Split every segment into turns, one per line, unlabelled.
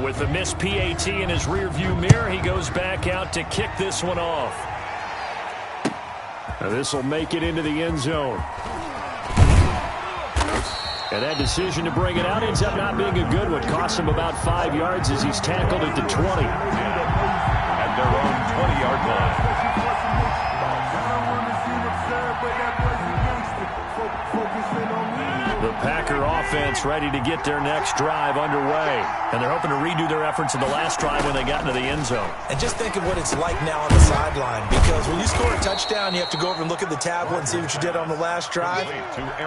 So with the missed PAT in his rearview mirror, he goes back out to kick this one off. This will make it into the end zone. And that decision to bring it out ends up not being a good one. Costs him about 5 yards as he's tackled at the 20.
At their own 20-yard line.
The Packer offense ready to get their next drive underway. And they're hoping to redo their efforts in the last drive when they got into the end zone.
And just think of what it's like now on the sideline. Because when you score a touchdown, you have to go over and look at the tablet and see what you did on the last drive.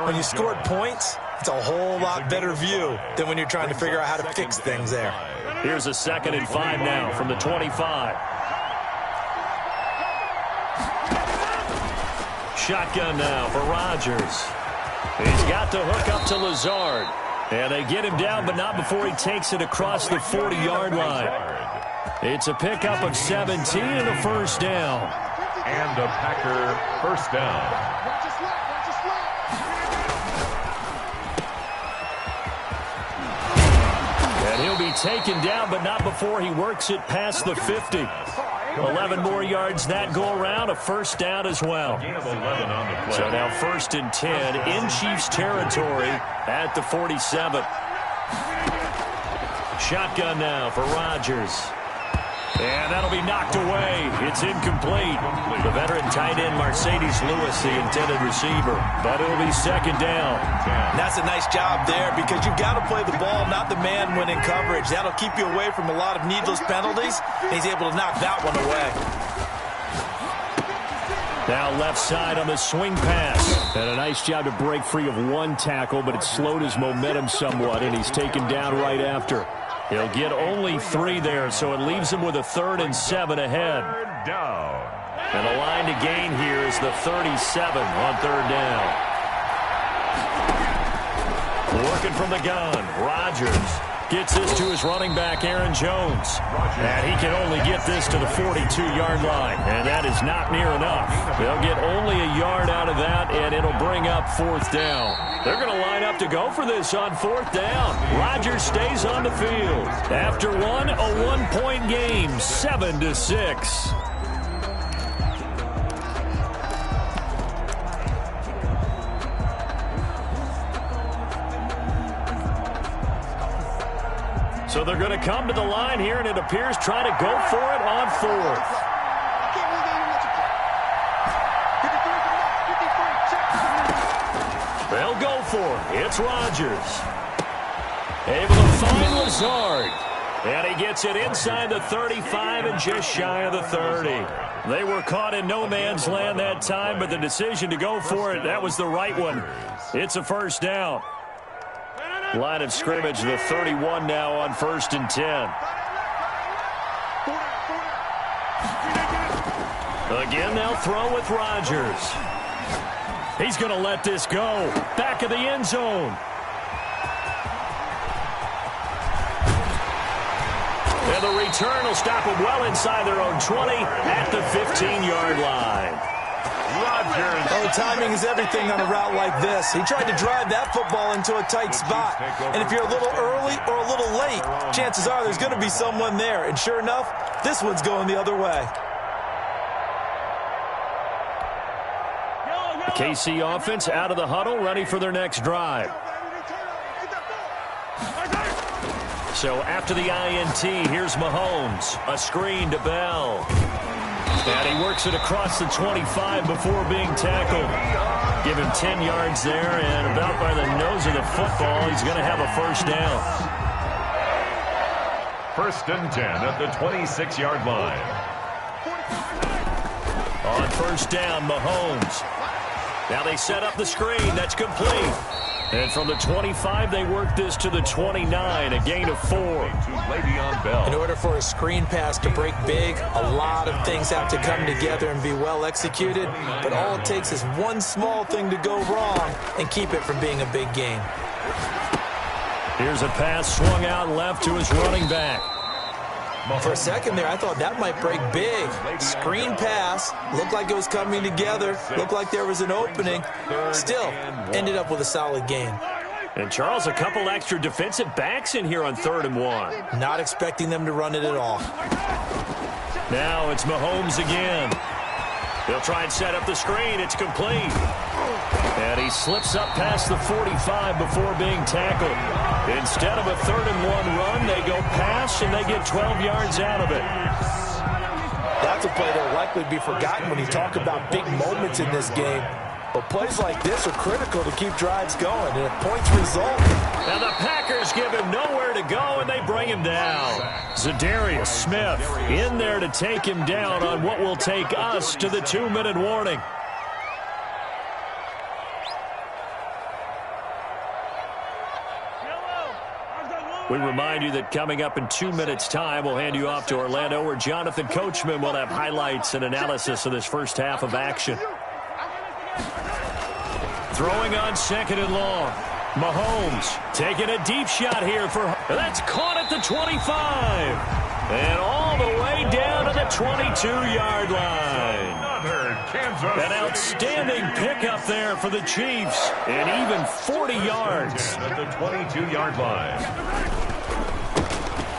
When you scored points, it's a whole lot better view than when you're trying to figure out how to fix things there.
Here's a 2nd and 5 now from the 25. Shotgun now for Rodgers. He's got the hook up to Lazard. And they get him down, but not before he takes it across the 40-yard line. It's a pickup of 17 and a first down.
And a Packer first down.
And he'll be taken down, but not before he works it past the 50. 11 more yards that go around, a first down as well. So now 1st and 10 in Chiefs territory at the 47. Shotgun now for Rodgers. And that'll be knocked away. It's incomplete. The veteran tight end Mercedes Lewis, the intended receiver. But it'll be 2nd down.
And that's a nice job there because you've got to play the ball, not the man when in coverage. That'll keep you away from a lot of needless penalties. And he's able to knock that one away.
Now left side on the swing pass. And a nice job to break free of one tackle, but it slowed his momentum somewhat, and he's taken down right after. He'll get only 3 there, so it leaves him with a 3rd and 7 ahead. And the line to gain here is the 37 on 3rd down. Working from the gun, Rodgers gets this to his running back, Aaron Jones. And he can only get this to the 42-yard line, and that is not near enough. They'll get only a yard out of that, and it'll bring up 4th down. They're going to line up to go for this on 4th down. Rodgers stays on the field. After one, a 1-point game, 7-6. So they're going to come to the line here, and it appears trying to go for it on 4th. They'll go for it. It's Rodgers. Able to find Lazard. And he gets it inside the 35 and just shy of the 30. They were caught in no man's land that time, but the decision to go for it, that was the right one. It's a first down. Line of scrimmage, the 31 now on 1st and 10. Again, they'll throw with Rodgers. He's going to let this go. Back of the end zone. And the return will stop them well inside their own 20 at the 15-yard line.
Rodgers. Oh, timing is everything on a route like this. He tried to drive that football into a tight spot. And if you're a little early or a little late, chances are there's going to be someone there. And sure enough, this one's going the other way.
KC offense out of the huddle, ready for their next drive. So after the INT, here's Mahomes. A screen to Bell. And he works it across the 25 before being tackled. Give him 10 yards there, and about by the nose of the football, he's going to have a first down.
1st and 10 at the 26-yard line.
On 1st down, Mahomes. Now they set up the screen. That's complete. And from the 25, they work this to the 29, a gain of 4.
In order for a screen pass to break big, a lot of things have to come together and be well executed. But all it takes is one small thing to go wrong and keep it from being a big game.
Here's a pass swung out left to his running back.
For a second there, I thought that might break big. Screen pass, looked like it was coming together, looked like there was an opening. Still, ended up with a solid game.
And, Charles, a couple extra defensive backs in here on 3rd and 1.
Not expecting them to run it at all.
Now it's Mahomes again. He'll try and set up the screen. It's complete. And he slips up past the 45 before being tackled. Instead of a 3rd and 1 run, they go pass, and they get 12 yards out of it.
That's a play that will likely be forgotten when you talk about big moments in this game. But plays like this are critical to keep drives going, and if points result.
And the Packers give him nowhere to go, and they bring him down. Zadarius Smith in there to take him down on what will take us to the 2-minute warning. We remind you that coming up in 2 minutes' time, we'll hand you off to Orlando, where Jonathan Coachman will have highlights and analysis of this first half of action. Throwing on 2nd and long. Mahomes taking a deep shot here for... That's caught at the 25. And all the way down to the 22-yard line. An outstanding pickup there for the Chiefs. And even 40 yards.
At the 22-yard line.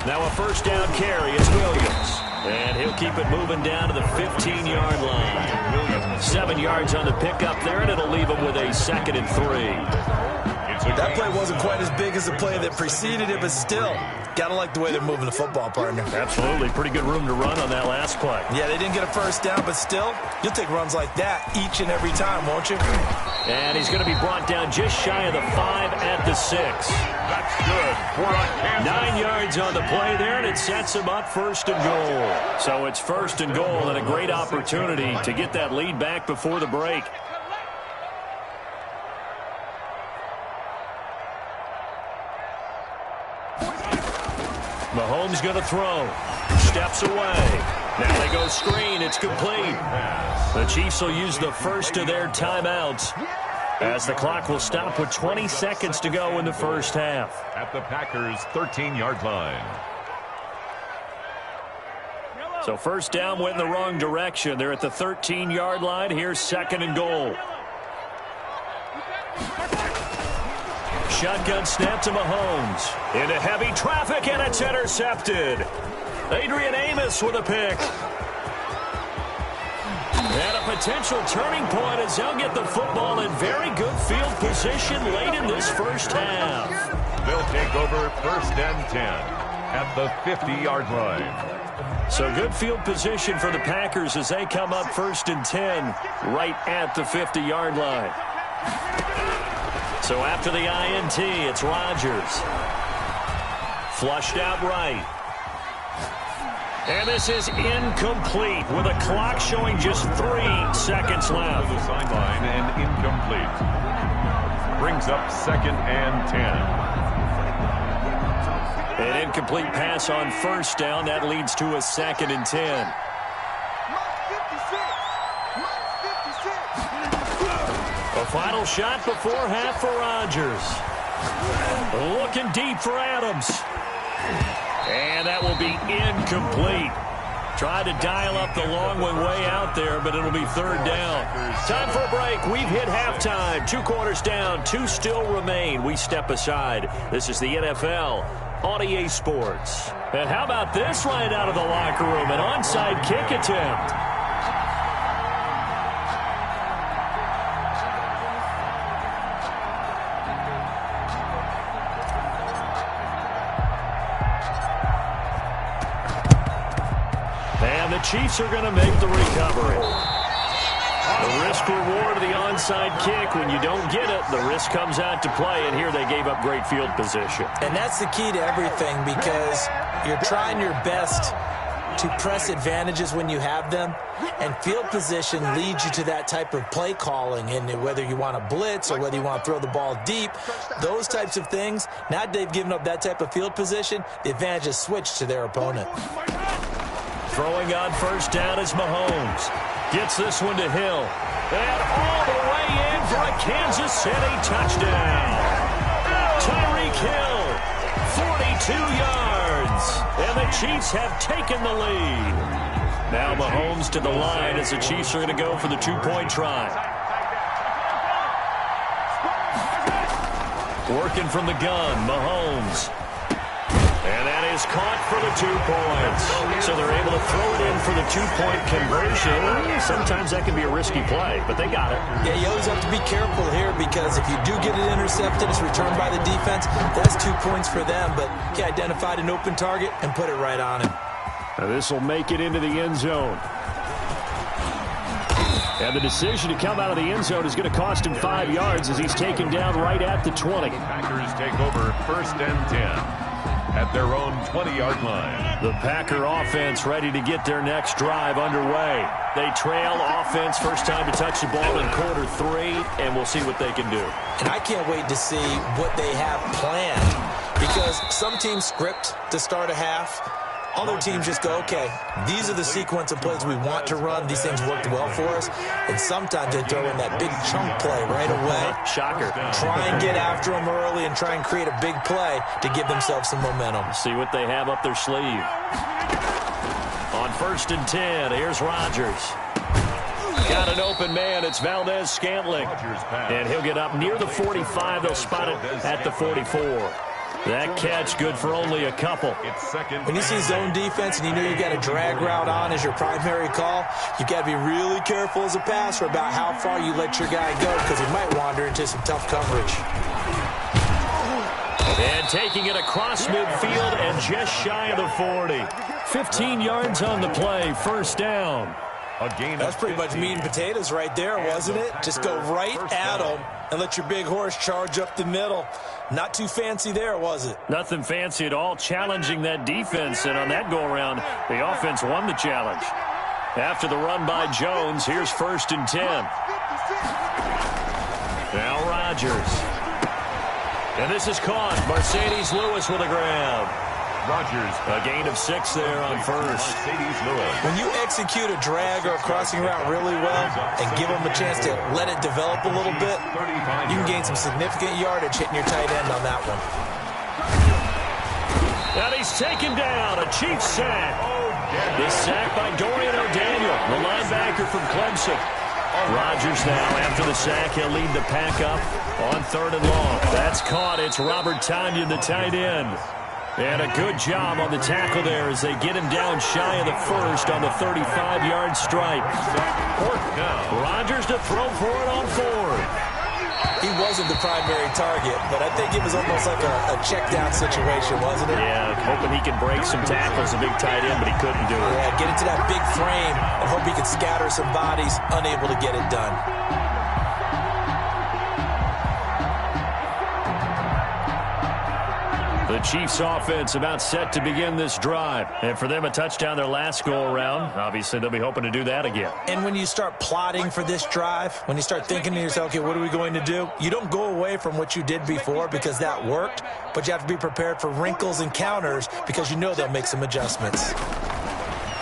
Now a first down carry is Williams. And he'll keep it moving down to the 15-yard line. 7 yards on the pickup there, and it'll leave him with a 2nd and 3.
That play wasn't quite as big as the play that preceded it, but still, got to like the way they're moving the football, partner.
Absolutely. Pretty good room to run on that last play.
Yeah, they didn't get a first down, but still, you'll take runs like that each and every time, won't you?
And he's going to be brought down just shy of the 5 at the 6.
That's good for a Kansas.
9 yards on the play there, and it sets him up 1st and goal. So it's 1st and goal, and a great opportunity to get that lead back before the break. Mahomes going to throw. Steps away. Now they go screen. It's complete. The Chiefs will use the first of their timeouts as the clock will stop with 20 seconds to go in the first half.
At the Packers' 13-yard line.
So first down went in the wrong direction. They're at the 13-yard line. Here's 2nd and goal. Shotgun snap to Mahomes. Into heavy traffic, and it's intercepted. Adrian Amos with a pick. And a potential turning point as they'll get the football in very good field position late in this first half.
They'll take over 1st and 10 at the 50-yard line.
So good field position for the Packers as they come up 1st and 10 right at the 50-yard line. So after the INT, it's Rodgers. Flushed out right. And this is incomplete with a clock showing just 3 seconds left.
To the sideline and incomplete. Brings up 2nd and 10.
An incomplete pass on first down. That leads to a 2nd and 10. A final shot before half for Rodgers. Looking deep for Adams. And that will be incomplete. Tried to dial up the long one way out there, but it'll be 3rd down. Time for a break. We've hit halftime. 2 quarters down. 2 still remain. We step aside. This is the NFL on EA Sports. And how about this right out of the locker room? An onside kick attempt. The Chiefs are going to make the recovery. The risk reward of the onside kick. When you don't get it, the risk comes out to play, and here they gave up great field position.
And that's the key to everything, because you're trying your best to press advantages when you have them, and field position leads you to that type of play calling. And whether you want to blitz or whether you want to throw the ball deep, those types of things, now that they've given up that type of field position, the advantage is switched to their opponent.
Throwing on first down is Mahomes. Gets this one to Hill. And all the way in for a Kansas City touchdown. Tyreek Hill, 42 yards. And the Chiefs have taken the lead. Now Mahomes to the line as the Chiefs are going to go for the 2-point try. Working from the gun, Mahomes. And that is caught for the 2 points. So they're able to throw it in for the 2-point conversion. Sometimes that can be a risky play, but they got it.
Yeah, you always have to be careful here because if you do get it intercepted, it's returned by the defense. That's 2 points for them, but he identified an open target and put it right on him.
Now this will make it into the end zone. And the decision to come out of the end zone is going to cost him 5 yards as he's taken down right at the 20.
Packers take over 1st and 10. At their own 20-yard line.
The Packer offense ready to get their next drive underway. They trail offense, first time to touch the ball in quarter 3, and we'll see what they can do.
And I can't wait to see what they have planned because some teams script to start a half. Other teams just go, okay, these are the sequence of plays we want to run. These things worked well for us. And sometimes they throw in that big chunk play right away.
Shocker.
Try and get after them early and try and create a big play to give themselves some momentum.
See what they have up their sleeve. On 1st and 10, here's Rodgers. Got an open man. It's Valdez-Scantling. And he'll get up near the 45. They'll spot it at the 44. That catch good for only a couple.
When you see zone defense and you know you got a drag route on as your primary call, you got to be really careful as a passer about how far you let your guy go because he might wander into some tough coverage.
And taking it across midfield and just shy of the 40. 15 yards on the play, 1st down.
That's pretty much meat and potatoes right there, wasn't it? Just go right at them and let your big horse charge up the middle. Not too fancy there, was it?
Nothing fancy at all, challenging that defense. And on that go-around, the offense won the challenge. After the run by Jones, here's 1st and 10. Now Rodgers. And this is caught. Mercedes Lewis with a grab.
Rodgers.
A gain of 6 there on 1st.
When you execute a drag or a crossing route really well and give them a chance to let it develop a little bit, you can gain some significant yardage hitting your tight end on that one.
And he's taken down. A Chiefs sack. The sack by Dorian O'Daniel, the linebacker from Clemson. Rodgers now, after the sack, he'll lead the pack up on 3rd and long. That's caught. It's Robert Tonyan, the tight end. And a good job on the tackle there as they get him down shy of the 1st on the 35-yard stripe. Rodgers to throw for it on 4th.
He wasn't the primary target, but I think it was almost like a check-down situation, wasn't it?
Yeah, hoping he can break some tackles, a big tight end, but he couldn't do it.
Yeah, get into that big frame and hope he could scatter some bodies, unable to get it done.
The Chiefs offense about set to begin this drive. And for them, a touchdown their last go-around. Obviously, they'll be hoping to do that again.
And when you start plotting for this drive, when you start thinking to yourself, okay, what are we going to do? You don't go away from what you did before because that worked, but you have to be prepared for wrinkles and counters because you know they'll make some adjustments.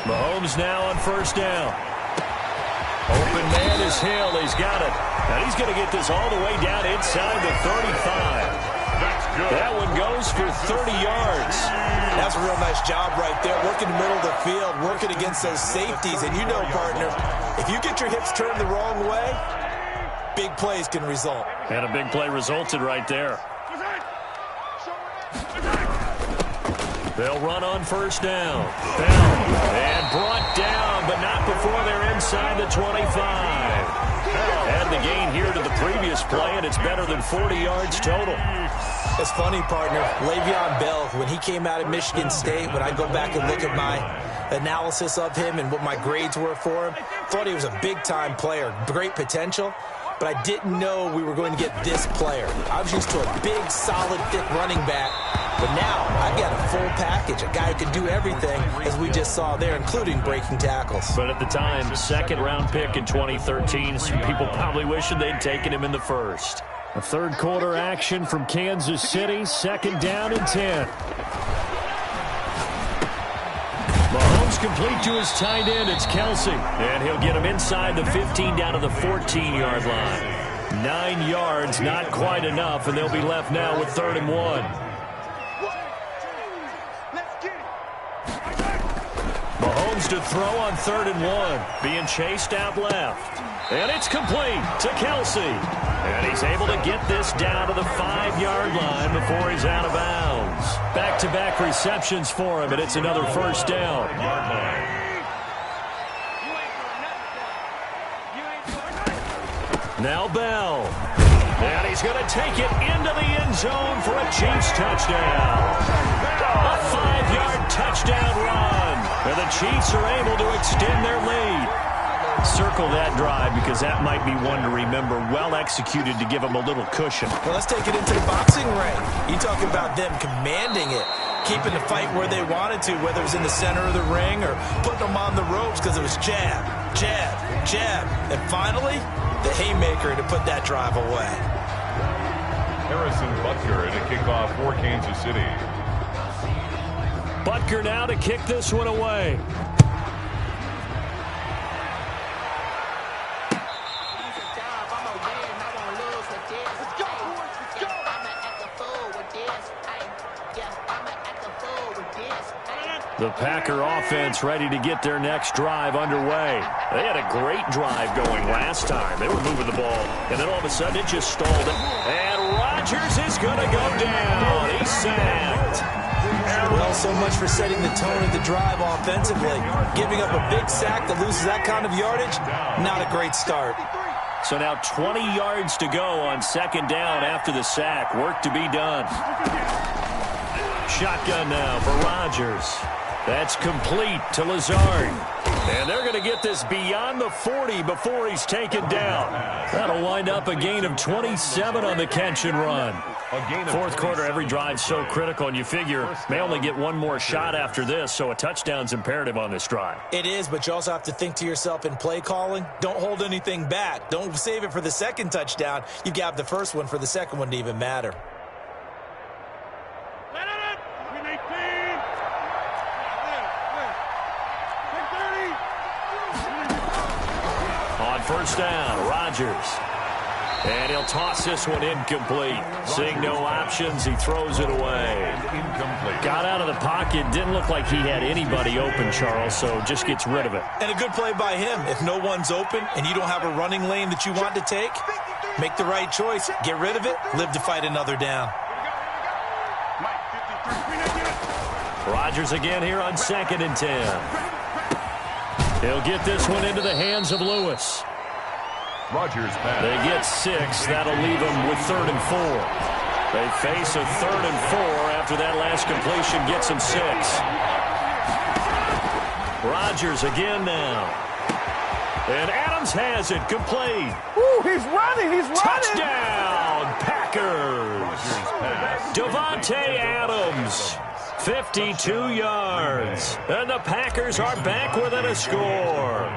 Mahomes now on 1st down. Open man is Hill. He's got it. And he's going to get this all the way down inside the 35. That one goes for 30 yards.
That's a real nice job right there. Working the middle of the field, working against those safeties. And you know, partner, if you get your hips turned the wrong way, big plays can result.
And a big play resulted right there. They'll run on 1st down. And brought down, but not before they're inside the 25. Add the gain here to the previous play, and it's better than 40 yards total.
It's funny, partner. Le'Veon Bell, when he came out of Michigan State, when I go back and look at my analysis of him and what my grades were for him, thought he was a big-time player, great potential, but I didn't know we were going to get this player. I was used to a big, solid, thick running back, but now I've got a full package, a guy who can do everything, as we just saw there, including breaking tackles.
But at the time, 2nd-round pick in 2013, some people probably wishing they'd taken him in the 1st. A 3rd quarter action from Kansas City, 2nd down and 10. Mahomes complete to his tight end. It's Kelsey. And he'll get him inside the 15 down to the 14-yard line. 9 yards, not quite enough, and they'll be left now with 3rd and 1. Mahomes begins to throw on 3rd and 1. Being chased out left. And it's complete to Kelsey. And he's able to get this down to the 5-yard line before he's out of bounds. Back-to-back receptions for him, and it's another first down. Now Bell. And he's going to take it into the end zone for a Chiefs touchdown. A 5-yard touchdown run. And the Chiefs are able to extend their lead. Circle that drive because that might be one to remember. Well executed to give them a little cushion.
Well, let's take it into the boxing ring. You talk about them commanding it, keeping the fight where they wanted to, whether it was in the center of the ring or putting them on the ropes because it was jab, jab, jab. And finally, the haymaker to put that drive away.
Harrison Butker in a kickoff for Kansas City.
Butker now to kick this one away. The Packer offense ready to get their next drive underway. They had a great drive going last time. They were moving the ball, and then all of a sudden it just stalled. And Rodgers is going to go down. He's sacked.
Well, so much for setting the tone of the drive offensively. Giving up a big sack that loses that kind of yardage, not a great start.
So now 20 yards to go on 2nd down after the sack. Work to be done. Shotgun now for Rodgers. That's complete to Lazard. And they're going to get this beyond the 40 before he's taken down. That'll wind up a gain of 27 on the catch and run. 4th quarter, every drive so critical, and you figure may only get one more shot after this, so a touchdown's imperative on this drive.
It is, but you also have to think to yourself in play calling, don't hold anything back. Don't save it for the second touchdown. You got the first one for the second one to even matter.
First down, Rodgers. And he'll toss this one incomplete. Seeing no options, he throws it away. Incomplete. Got out of the pocket. Didn't look like he had anybody open, Charles, so just gets rid of it.
And a good play by him. If no one's open and you don't have a running lane that you want to take, make the right choice. Get rid of it. Live to fight another down.
Rodgers again here on 2nd and 10. He'll get this one into the hands of Lewis.
Rodgers pass.
They get 6. That'll leave them with 3rd and 4. They face a 3rd and 4 after that last completion gets them 6. Rodgers again now. And Adams has it complete.
Ooh, he's running. He's running.
Touchdown, Packers. Devontae Adams. 52 yards. And the Packers are back within a score.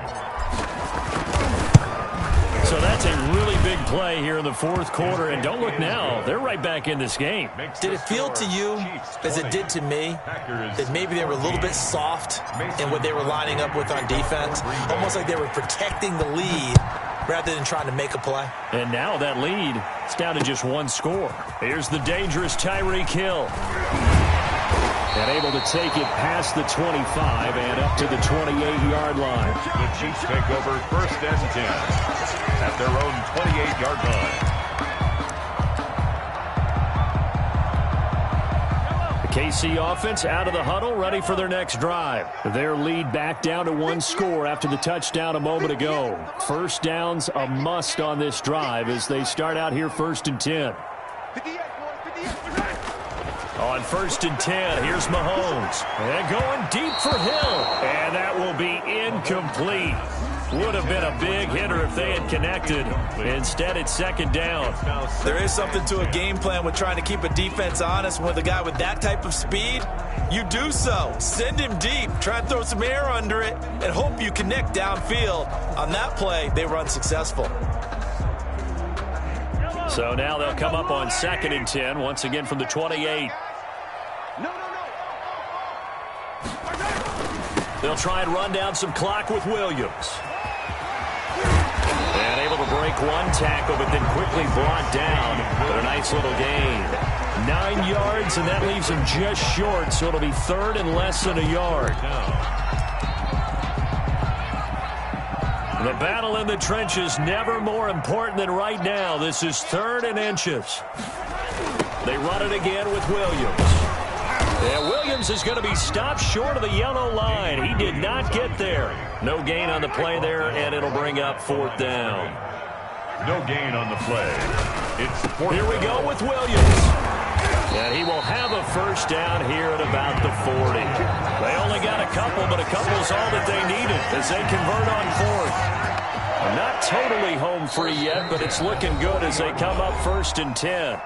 So that's a really big play here in the 4th quarter. And don't look now. They're right back in this game.
Did it feel to you, as it did to me, that maybe they were a little bit soft in what they were lining up with on defense? Almost like they were protecting the lead rather than trying to make a play.
And now that lead is down to just 1 score. Here's the dangerous Tyreek Hill. And able to take it past the 25 and up to the 28-yard line.
The Chiefs take over 1st and 10 at their own 28-yard line.
The KC offense out of the huddle, ready for their next drive. Their lead back down to 1 score after the touchdown a moment ago. First down's a must on this drive as they start out here 1st and 10. On 1st and 10, here's Mahomes. And going deep for Hill. And that will be incomplete. Would have been a big hitter if they had connected. Instead, it's 2nd down.
There is something to a game plan with trying to keep a defense honest. With a guy with that type of speed, you do so. Send him deep. Try and throw some air under it and hope you connect downfield. On that play, they were unsuccessful.
So now they'll come up on 2nd and 10, once again from the 28. They'll try and run down some clock with Williams. And able to break 1 tackle, but then quickly brought down. But a nice little gain. 9 yards, and that leaves him just short, so it'll be 3rd and less than a yard. The battle in the trenches never more important than right now. This is 3rd and inches. They run it again with Williams. And Williams is going to be stopped short of the yellow line. He did not get there. No gain on the play there, and it'll bring up 4th down.
No gain on the play. It's 4th.
Here we go with Williams. And he will have a 1st down here at about the 40. They only got a couple, but a couple's all that they needed as they convert on 4th. Not totally home free yet, but it's looking good as they come up 1st and 10.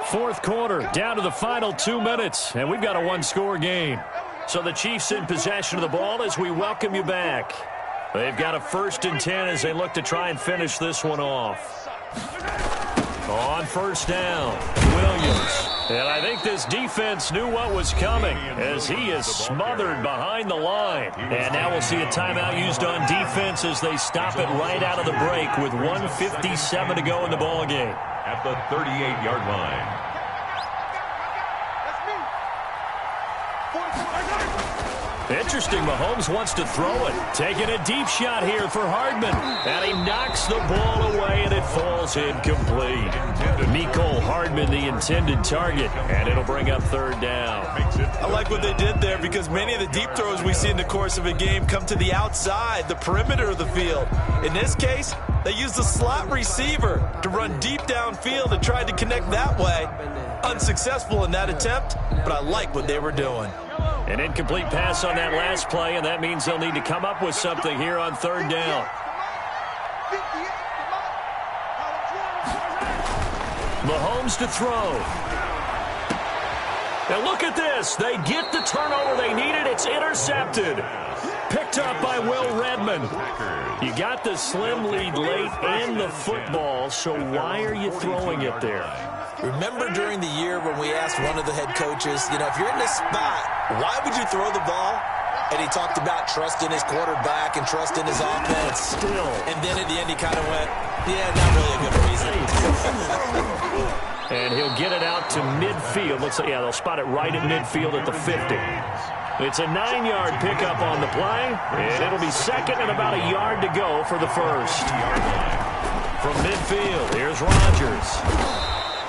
4th quarter, down to the final 2 minutes, and we've got a 1-score game. So the Chiefs in possession of the ball as we welcome you back. They've got a 1st and 10 as they look to try and finish this one off. On 1st down, Williams. And I think this defense knew what was coming as he is smothered behind the line. And now we'll see a timeout used on defense as they stop it right out of the break with 1:57 to go in the ballgame.
At the 38-yard line.
Interesting, Mahomes wants to throw it. Taking a deep shot here for Hardman. And he knocks the ball away, and it falls incomplete. Mecole Hardman, the intended target, and it'll bring up 3rd down.
I like what they did there because many of the deep throws we see in the course of a game come to the outside, the perimeter of the field. In this case, they used the slot receiver to run deep downfield and tried to connect that way. Unsuccessful in that attempt, but I like what they were doing.
An incomplete pass on that last play, and that means they'll need to come up with something here on 3rd down. Mahomes to throw. And look at this. They get the turnover they needed. It's intercepted. Picked up by Will Redmond. You got the slim lead late and the football, so why are you throwing it there?
Remember during the year when we asked one of the head coaches, if you're in this spot, why would you throw the ball? And he talked about trust in his quarterback and trust in his offense.
Still.
And then at the end he kind of went, yeah, not really a good reason.
And he'll get it out to midfield. Looks like, they'll spot it right at midfield at the 50. It's a 9-yard pickup on the play, and it'll be 2nd and about a yard to go for the 1st. From midfield, here's Rodgers.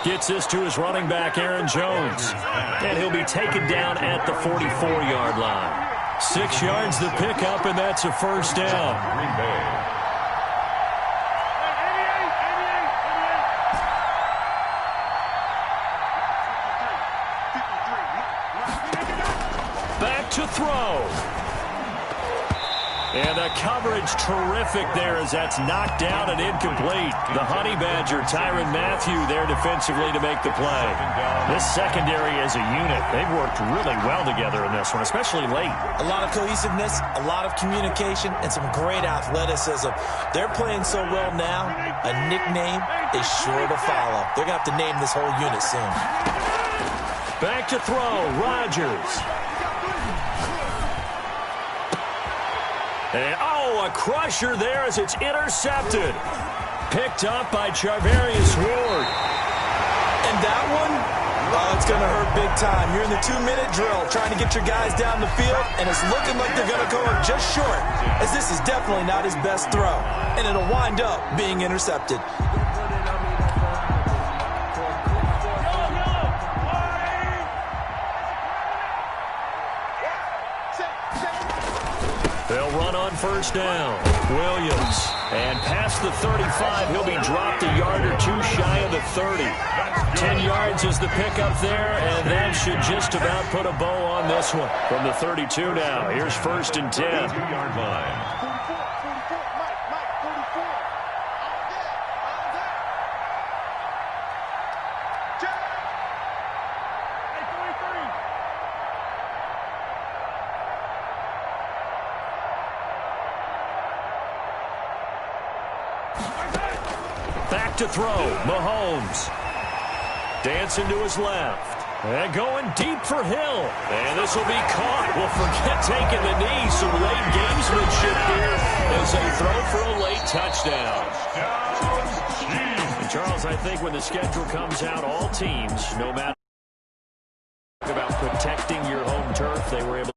Gets this to his running back, Aaron Jones. And he'll be taken down at the 44-yard line. 6 yards to pick up, and that's a 1st down.
Green Bay.
Back to throw. And the coverage terrific there as that's knocked down and incomplete. The Honey Badger, Tyrann Mathieu, there defensively to make the play. This secondary as a unit, they've worked really well together in this one, especially late.
A lot of cohesiveness, a lot of communication, and some great athleticism. They're playing so well now, a nickname is sure to follow. They're going to have to name this whole unit soon.
Back to throw, Rodgers. And, a crusher there as it's intercepted. Picked up by Charvarius Ward.
And that one, it's going to hurt big time. You're in the 2-minute drill trying to get your guys down the field, and it's looking like they're going to come up just short, as this is definitely not his best throw, and it'll wind up being intercepted.
They'll run on 1st down. Williams. And past the 35, he'll be dropped a yard or 2 shy of the 30. 10 yards is the pickup there, and that should just about put a bow on this one. From the 32 now, here's 1st and 10.
2-yard line.
Back to throw, Mahomes. Dancing to his left. And going deep for Hill. And this will be caught. We'll forget taking the knee. Some late gamesmanship here as they throw for a late touchdown. And Charles, I think when the schedule comes out, all teams, no matter about protecting your home turf, they were able